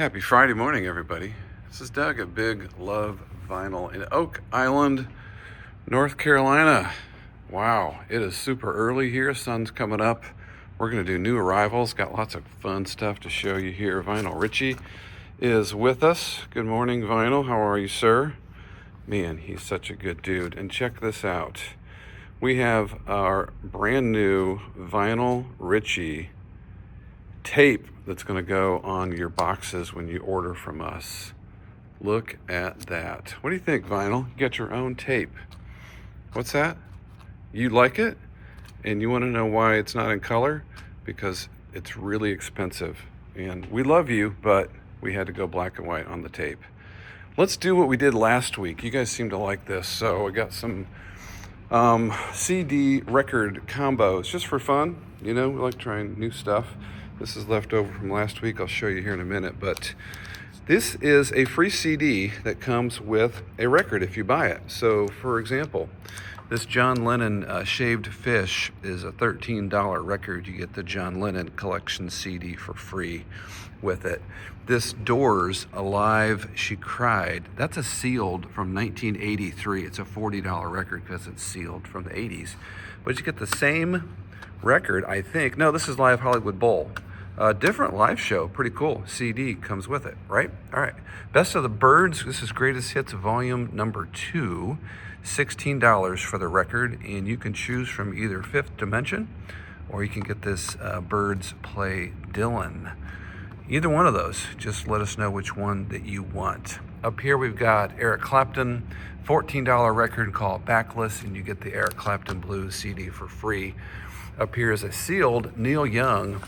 Happy Friday morning, everybody. This is Doug at Big Love Vinyl in Oak Island, North Carolina. Wow, it is super early here. Sun's coming up. We're going to do new arrivals. Got lots of fun stuff to show you here. Vinyl Richie is with us. Good morning, Vinyl. How are you, sir? Man, he's such a good dude. And check this out. We have our brand new Vinyl Richie tape that's going to go on your boxes when you order from us. Look at that. What do you think, Vinyl? You got your own tape. What's that? You like it? And you want to know why it's not in color? Because it's really expensive. And we love you, but we had to go black and white on the tape. Let's do what we did last week. You guys seem to like this. So I got some CD record combos just for fun. You know, we like trying new stuff. This is left over from last week. I'll show you here in a minute. But this is a free CD that comes with a record if you buy it. So, for example, this John Lennon Shaved Fish is a $13 record. You get the John Lennon Collection CD for free with it. This Doors Alive She Cried, that's a sealed from 1983. It's a $40 record because it's sealed from the 80s. But you get the same record, I think. No, this is Live Hollywood Bowl. Different live show, pretty cool. CD comes with it, right? All right. Best of the Birds, this is Greatest Hits Volume number 2, $16 for the record, and you can choose from either Fifth Dimension or you can get this Birds Play Dylan. Either one of those, just let us know which one that you want. Up here we've got Eric Clapton, $14 record called Backless, and you get the Eric Clapton Blues CD for free. Up here is a sealed Neil Young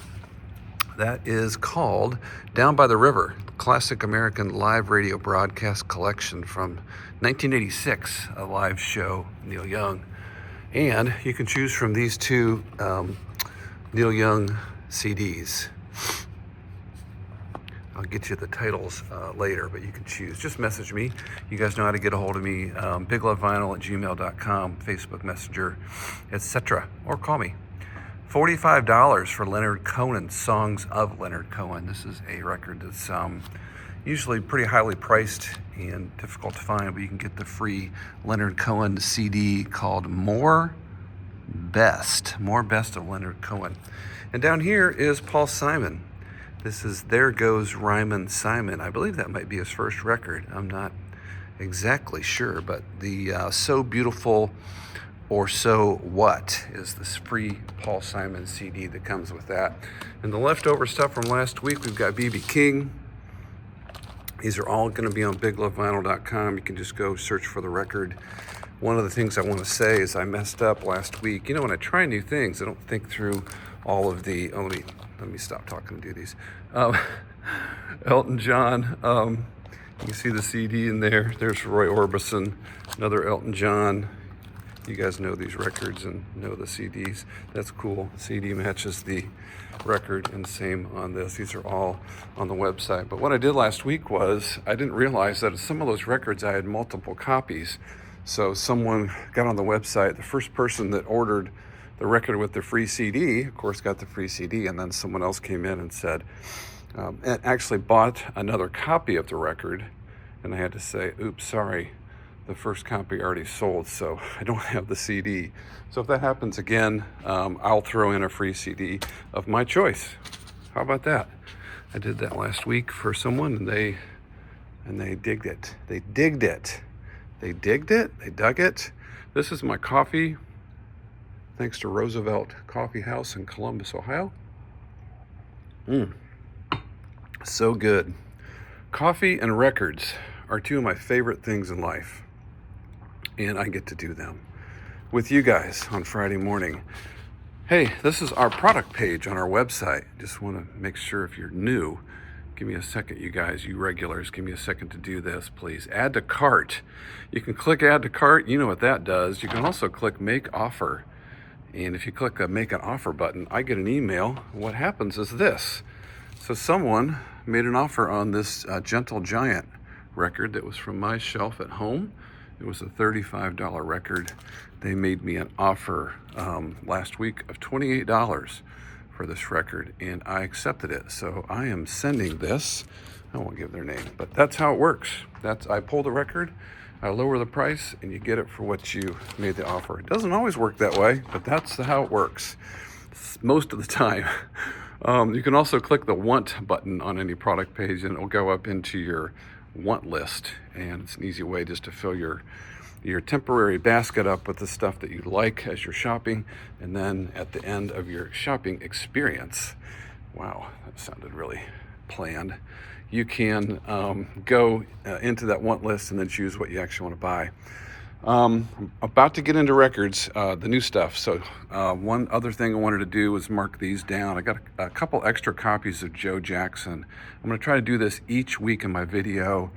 that is called Down by the River, Classic American Live Radio Broadcast Collection from 1986, a live show, Neil Young. And you can choose from these two Neil Young CDs. I'll get you the titles later, but you can choose. Just message me. You guys know how to get a hold of me, biglovevinyl@gmail.com, Facebook Messenger, etc. Or call me. $45 for Leonard Cohen, Songs of Leonard Cohen. This is a record that's usually pretty highly priced and difficult to find, but you can get the free Leonard Cohen CD called More Best of Leonard Cohen. And down here is Paul Simon. This is There Goes Ryman Simon. I believe that might be his first record. I'm not exactly sure, but the So Beautiful or So What is this free Paul Simon CD that comes with that. And the leftover stuff from last week, we've got B.B. King. These are all going to be on biglovevinyl.com. You can just go search for the record. One of the things I want to say is I messed up last week. You know, when I try new things, I don't think through all of the... Oh, let me stop talking and do these. Elton John. You can see the CD in there. There's Roy Orbison, another Elton John. You guys know these records and know the CDs. That's cool. CD matches the record, and same on this. These are all on the website. But what I did last week was I didn't realize that some of those records I had multiple copies. So someone got on the website. The first person that ordered the record with the free CD, of course, got the free CD, and then someone else came in and said, and actually bought another copy of the record. And I had to say, oops, sorry. The first copy already sold, so I don't have the CD. So if that happens again, I'll throw in a free CD of my choice. How about that? I did that last week for someone, and they digged it. They digged it. They digged it. They dug it. This is my coffee, thanks to Roosevelt Coffee House in Columbus, Ohio. So good. Coffee and records are two of my favorite things in life. And I get to do them with you guys on Friday morning. Hey, this is our product page on our website. Just want to make sure if you're new, give me a second, you guys, you regulars, give me a second to do this, please. Add to cart. You can click add to cart. You know what that does. You can also click make offer. And if you click the make an offer button, I get an email. What happens is this. So someone made an offer on this Gentle Giant record that was from my shelf at home. It was a $35 record. They made me an offer last week of $28 for this record, and I accepted it. So I am sending this. I won't give their name, but that's how it works. I pull the record, I lower the price, and you get it for what you made the offer. It doesn't always work that way, but that's how it works most of the time. You can also click the want button on any product page and it'll go up into your want list. And it's an easy way just to fill your temporary basket up with the stuff that you like as you're shopping. And then at the end of your shopping experience, wow, that sounded really planned. You can go into that want list and then choose what you actually want to buy. I'm about to get into records, the new stuff. So one other thing I wanted to do was mark these down. I got a couple extra copies of Joe Jackson. I'm going to try to do this each week in my video,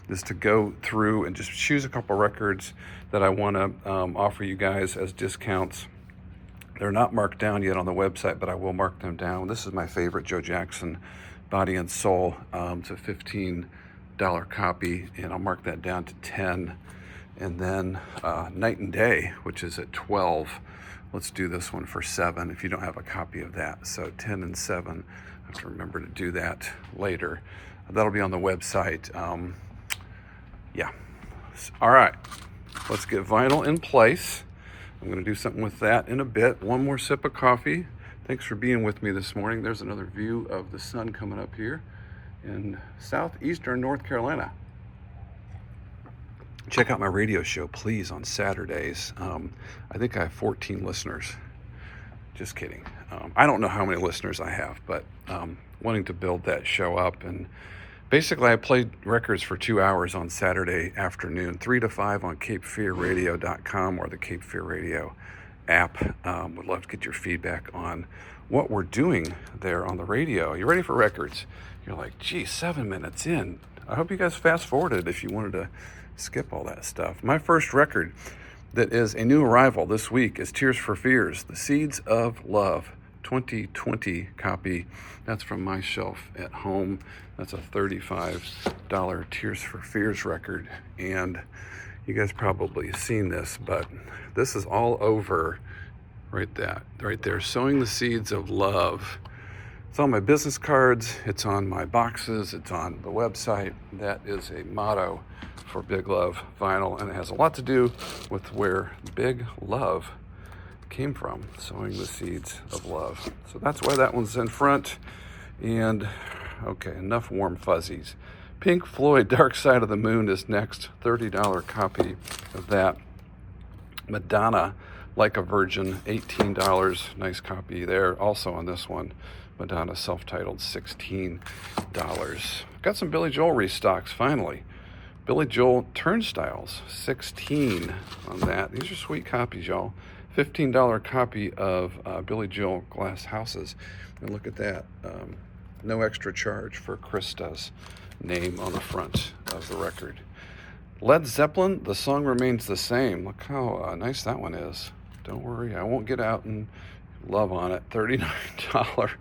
is to go through and just choose a couple records that I want to offer you guys as discounts. They're not marked down yet on the website, but I will mark them down. This is my favorite Joe Jackson, Body and Soul. It's a $15 copy, and I'll mark that down to 10. And then Night and Day, which is at 12. Let's do this one for 7 if you don't have a copy of that. So 10 and 7. I have to remember to do that later. That'll be on the website. Yeah. All right. Let's get vinyl in place. I'm going to do something with that in a bit. One more sip of coffee. Thanks for being with me this morning. There's another view of the sun coming up here in southeastern North Carolina. Check out my radio show, please, on Saturdays. I think I have 14 listeners. Just kidding. I don't know how many listeners I have, but wanting to build that show up. And basically, I played records for 2 hours on Saturday afternoon, 3 to 5 on CapeFearRadio.com or the Cape Fear Radio app. Would love to get your feedback on what we're doing there on the radio. You ready for records? You're like, gee, 7 minutes in. I hope you guys fast forwarded if you wanted to skip all that stuff. My first record that is a new arrival this week is Tears for Fears, The Seeds of Love, 2020 copy. That's from my shelf at home. That's a $35 Tears for Fears record. And you guys probably seen this, but this is all over right there, Sowing the Seeds of Love. It's on my business cards, it's on my boxes, it's on the website. That is a motto for Big Love Vinyl, and it has a lot to do with where Big Love came from, sowing the seeds of love. So that's why that one's in front. And okay, enough warm fuzzies. Pink Floyd, Dark Side of the Moon is next, $30 copy of that. Madonna, Like a Virgin, $18, nice copy there. Also on this one, Madonna self-titled, $16. Got some Billy Joel restocks finally. Billy Joel Turnstiles, $16 on that. These are sweet copies, y'all. $15 copy of Billy Joel Glass Houses. And look at that. No extra charge for Krista's name on the front of the record. Led Zeppelin, The Song Remains the Same. Look how nice that one is. Don't worry, I won't get out and love on it. $39.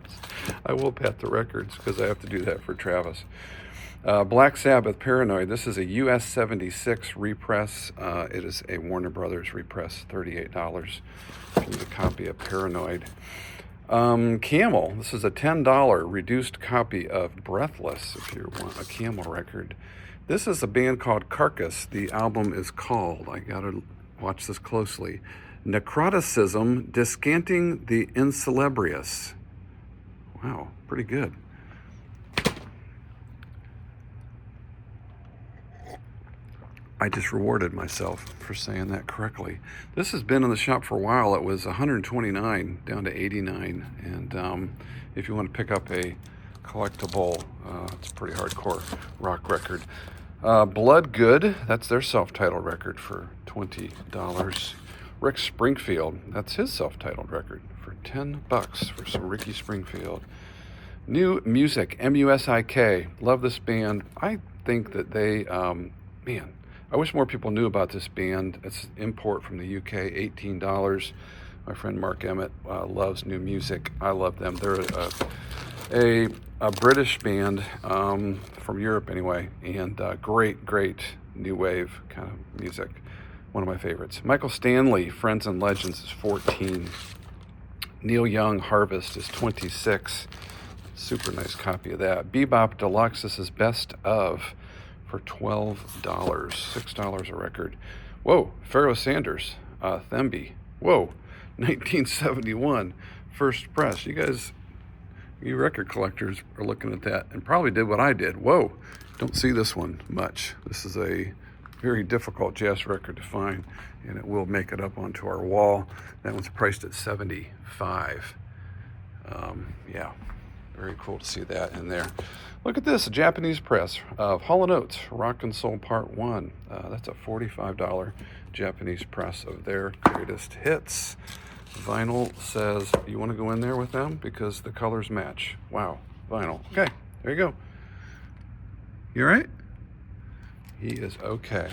I will pat the records because I have to do that for Travis. Black Sabbath, Paranoid. This is a US 76 repress. It is a Warner Brothers repress, $38. If you need a copy of Paranoid. Camel. This is a $10 reduced copy of Breathless, if you want a Camel record. This is a band called Carcass. The album is called, I gotta watch this closely, Necroticism Descanting the Incelebrious. Wow, pretty good. I just rewarded myself for saying that correctly. This has been in the shop for a while. It was $129 down to $89. And if you want to pick up a collectible, it's a pretty hardcore rock record. Blood Good, that's their self-titled record for $20. Rick Springfield, that's his self-titled record for $10 for some Ricky Springfield. New Music, MUSIK. Love this band. I think that they, man, I wish more people knew about this band. It's an import from the UK, $18. My friend Mark Emmett loves New Music. I love them. They're a British band from Europe anyway, and great new wave kind of music. One of my favorites. Michael Stanley, Friends and Legends is $14. Neil Young, Harvest is $26. Super nice copy of that. Bebop Deluxe, this is best of for $12, $6 a record. Whoa, Pharoah Sanders, Themby. Whoa, 1971, first press. You record collectors are looking at that and probably did what I did. Whoa, don't see this one much. This is a very difficult jazz record to find, and it will make it up onto our wall. That one's priced at $75. Yeah, very cool to see that in there. Look at this, a Japanese press of Hall & Oates, Rock and Soul Part 1. That's a $45 Japanese press of their greatest hits. Vinyl says, you want to go in there with them because the colors match. Wow, vinyl. Okay, there you go. You all right? He is okay.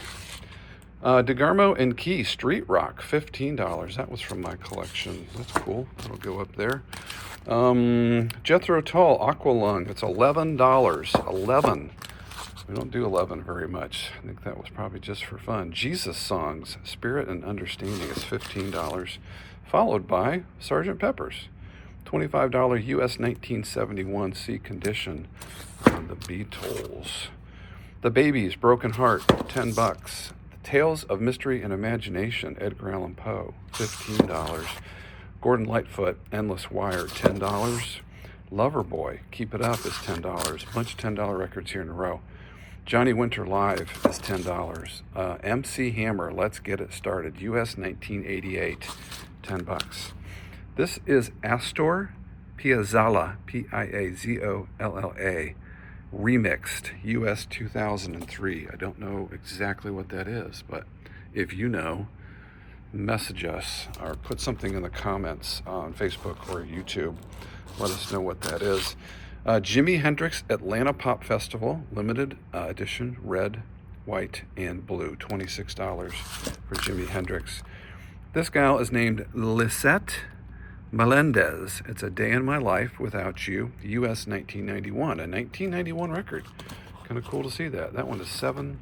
DeGarmo and Key Street Rock, $15. That was from my collection. That's cool. That'll go up there. Jethro Tull Aqualung. It's $11. 11. We don't do 11 very much. I think that was probably just for fun. Jesus Songs, Spirit and Understanding is $15. Followed by Sgt. Pepper's, $25 US 1971 C condition on the Beatles. The Babies, Broken Heart, $10. The Tales of Mystery and Imagination, Edgar Allan Poe, $15. Gordon Lightfoot, Endless Wire, $10. Loverboy, Keep It Up is $10. Bunch of $10 records here in a row. Johnny Winter Live is $10. MC Hammer, Let's Get It Started, US 1988, $10. This is Astor Piazzolla, Piazzolla, remixed, US 2003. I don't know exactly what that is, but if you know, message us or put something in the comments on Facebook or YouTube. Let us know what that is. Jimi Hendrix Atlanta Pop Festival, limited edition, red, white, and blue, $26 for Jimi Hendrix. This gal is named Lisette Melendez. It's A Day in My Life Without You, US 1991, a 1991 record. Kind of cool to see that. That one is $7.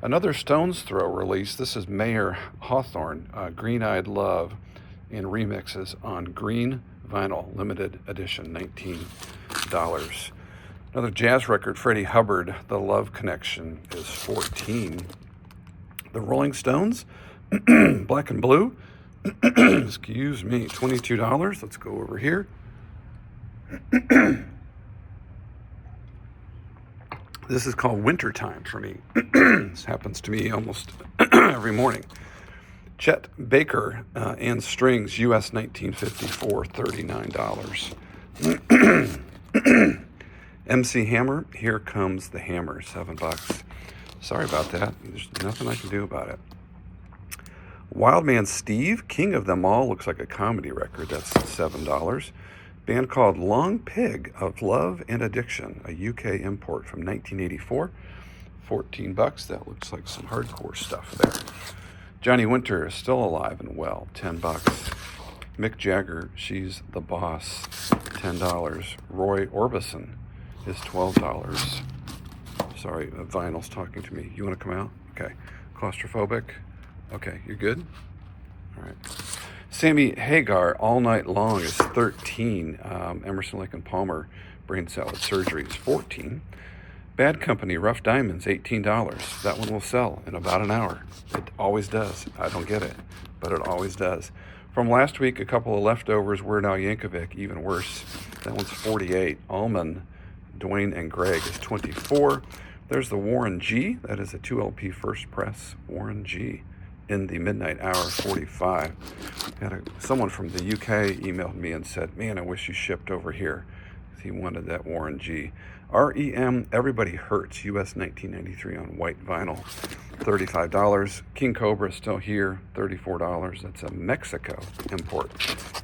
Another Stones Throw release. This is Mayer Hawthorne, Green Eyed Love, and remixes on green vinyl, limited edition, $19. Another jazz record, Freddie Hubbard, The Love Connection, is $14. The Rolling Stones, Black and Blue, excuse me, $22. Let's go over here. This is called Wintertime for me. This happens to me almost every morning. Chet Baker and Strings, US 1954, $39. MC Hammer, Here Comes the Hammer, $7. Sorry about that. There's nothing I can do about it. Wildman Steve, King of Them All, looks like a comedy record. That's $7. Band called Long Pig of Love and Addiction, a UK import from 1984, $14. That looks like some hardcore stuff there. Johnny Winter is still alive and well, $10. Mick Jagger, She's the Boss, $10. Roy Orbison is $12. Sorry, vinyl's talking to me. You want to come out? Okay. Claustrophobic? Okay, you good? All right. Sammy Hagar, All Night Long is $13. Emerson, Lake and Palmer, Brain Salad Surgery is $14. Bad Company, Rough Diamonds, $18. That one will sell in about an hour. It always does. I don't get it, but it always does. From last week, a couple of leftovers, Weird Al Yankovic, even worse. That one's $48. Allman, Dwayne and Greg is $24. There's the Warren G. That is a 2LP first press, Warren G. In the Midnight Hour, $45. Someone from the UK emailed me and said, man, I wish you shipped over here. He wanted that Warren G. REM, Everybody Hurts, US 1993 on white vinyl, $35. King Cobra still here, $34. That's a Mexico import.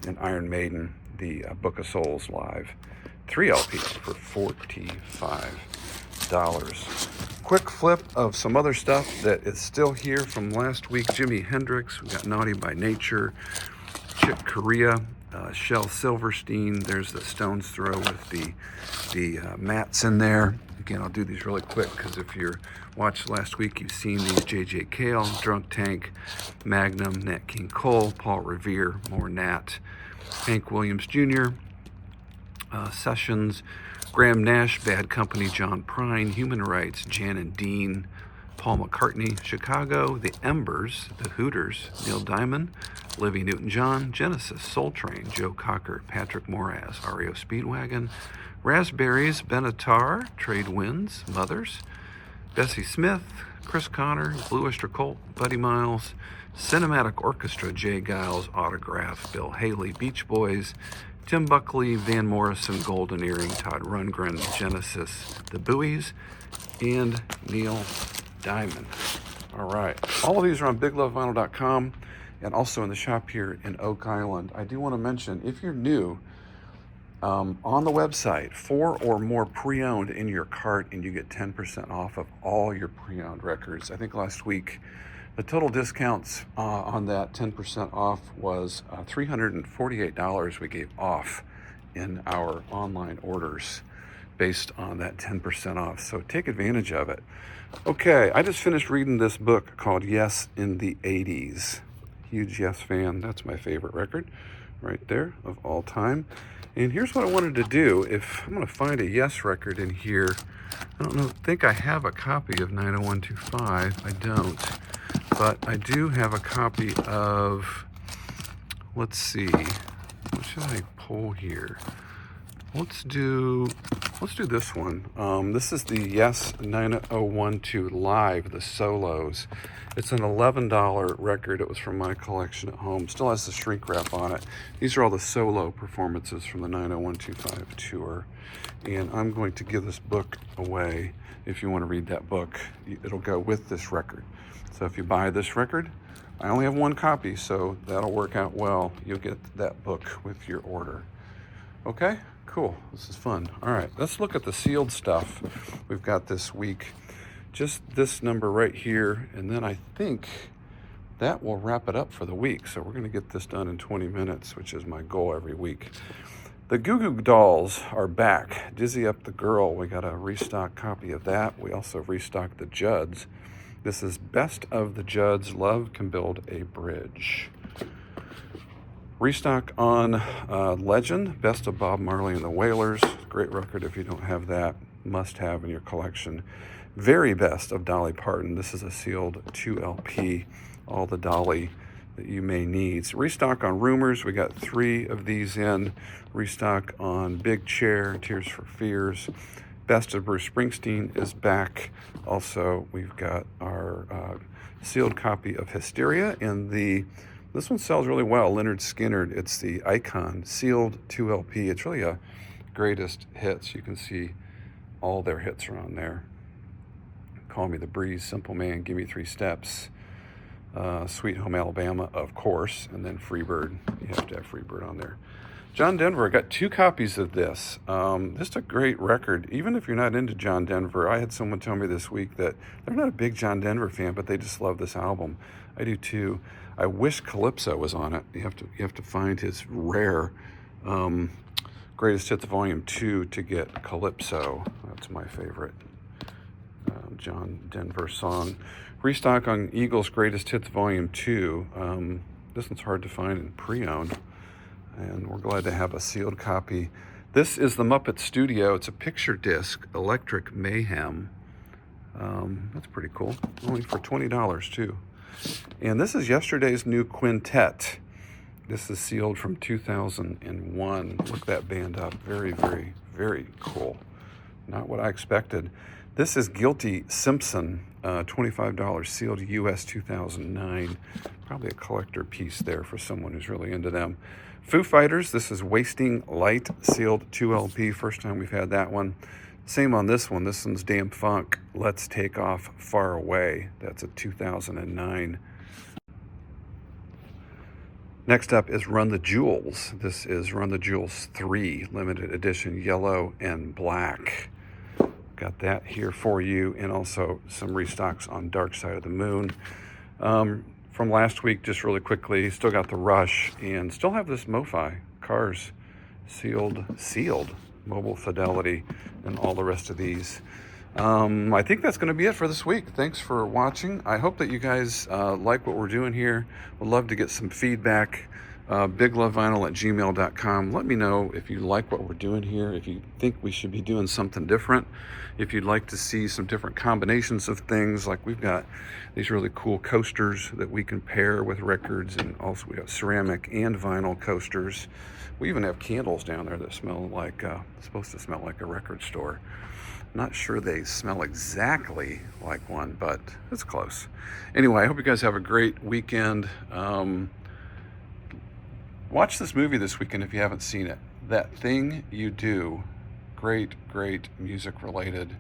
And Iron Maiden, the Book of Souls live, 3LP for $45. Quick flip of some other stuff that is still here from last week. Jimi Hendrix, we got Naughty by Nature, Chick Corea, Shel Silverstein. There's the Stones Throw with the mats in there. Again, I'll do these really quick because if you're watched last week, you've seen these. J.J. Cale, Drunk Tank, Magnum, Nat King Cole, Paul Revere, more Nat, Hank Williams Jr., Sessions, Graham Nash, Bad Company, John Prine, Human Rights, Jan and Dean, Paul McCartney, Chicago, The Embers, The Hooters, Neil Diamond, Olivia Newton-John, Genesis, Soul Train, Joe Cocker, Patrick Moraz, REO Speedwagon, Raspberries, Benatar, Trade Winds, Mothers, Bessie Smith, Chris Connor, Blue Oyster Cult, Buddy Miles, Cinematic Orchestra, Jay Giles, Autograph, Bill Haley, Beach Boys, Tim Buckley, Van Morrison, Golden Earring, Todd Rundgren, Genesis, The Buoys, and Neil Diamond. All right. All of these are on BigLoveVinyl.com and also in the shop here in Oak Island. I do want to mention, if you're new, on the website, 4 or more pre-owned in your cart, and you get 10% off of all your pre-owned records. I think last week the total discounts on that 10% off was $348 we gave off in our online orders based on that 10% off. So take advantage of it. Okay, I just finished reading this book called Yes in the 80s. Huge Yes fan. That's my favorite record right there of all time. And here's what I wanted to do. If I'm going to find a Yes record in here, I don't think I have a copy of 90125. I don't. But I do have a copy of, let's see, what should I pull here? Let's do this one. This is the Yes 9012 Live, the solos. It's an $11 record. It was from my collection at home. Still has the shrink wrap on it. These are all the solo performances from the 90125 tour. And I'm going to give this book away. If you want to read that book, it'll go with this record. So if you buy this record, I only have one copy, so that'll work out well. You'll get that book with your order. Okay, cool. This is fun. All right, let's look at the sealed stuff we've got this week. Just this number right here, and then I think that will wrap it up for the week. So we're going to get this done in 20 minutes, which is my goal every week. The Goo Goo Dolls are back. Dizzy Up the Girl. We got a restock copy of that. We also restocked the Judds. This is Best of the Judds. Love Can Build a Bridge. Restock on Legend, Best of Bob Marley and the Wailers. Great record if you don't have that. Must have in your collection. Very Best of Dolly Parton. This is a sealed 2LP. All the Dolly that you may need. So restock on Rumors. We got 3 of these in. Restock on Big Chair, Tears for Fears. Best of Bruce Springsteen is back. Also, we've got our sealed copy of Hysteria, and this one sells really well. Lynyrd Skynyrd. It's the Icon sealed 2LP. It's really a greatest hits. You can see all their hits are on there. Call Me the Breeze, Simple Man, Give Me 3 Steps, Sweet Home Alabama, of course, and then Freebird. You have to have Freebird on there. John Denver, I got 2 copies of this. This is a great record. Even if you're not into John Denver, I had someone tell me this week that they're not a big John Denver fan, but they just love this album. I do too. I wish Calypso was on it. You have to find his rare Greatest Hits Volume 2 to get Calypso. That's my favorite John Denver song. Restock on Eagles Greatest Hits Volume 2. This one's hard to find in pre-owned, and we're glad to have a sealed copy. This is the Muppet Studio. It's a picture disc, Electric Mayhem. That's pretty cool. Only for $20 too. And this is Yesterday's New Quintet. This is sealed from 2001. Look that band up. Very, very, very cool. Not what I expected. This is Guilty Simpson, $25 sealed US 2009. Probably a collector piece there for someone who's really into them. Foo Fighters, this is Wasting Light, sealed 2LP. First time we've had that one. Same on this one. This one's Damn Funk, Let's Take Off Far Away. That's a 2009. Next up is Run the Jewels. This is Run the Jewels 3, limited edition, yellow and black. Got that here for you, and also some restocks on Dark Side of the Moon. From last week, just really quickly, still got the Rush, and still have this MoFi, Cars, sealed, Mobile Fidelity, and all the rest of these. I think that's going to be it for this week. Thanks for watching. I hope that you guys like what we're doing here. Would love to get some feedback. biglovevinyl@gmail.com. Let me know if you like what we're doing here, if you think we should be doing something different, if you'd like to see some different combinations of things. Like we've got these really cool coasters that we can pair with records, and also we got ceramic and vinyl coasters. We even have candles down there that smell like, supposed to smell like a record store. Not sure they smell exactly like one, but it's close. Anyway, I hope you guys have a great weekend. Watch this movie this weekend if you haven't seen it. That Thing You Do. Great music related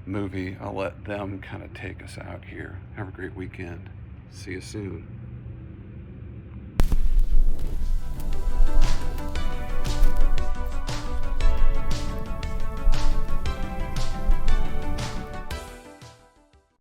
movie. I'll let them kind of take us out here. Have a great weekend. See you soon.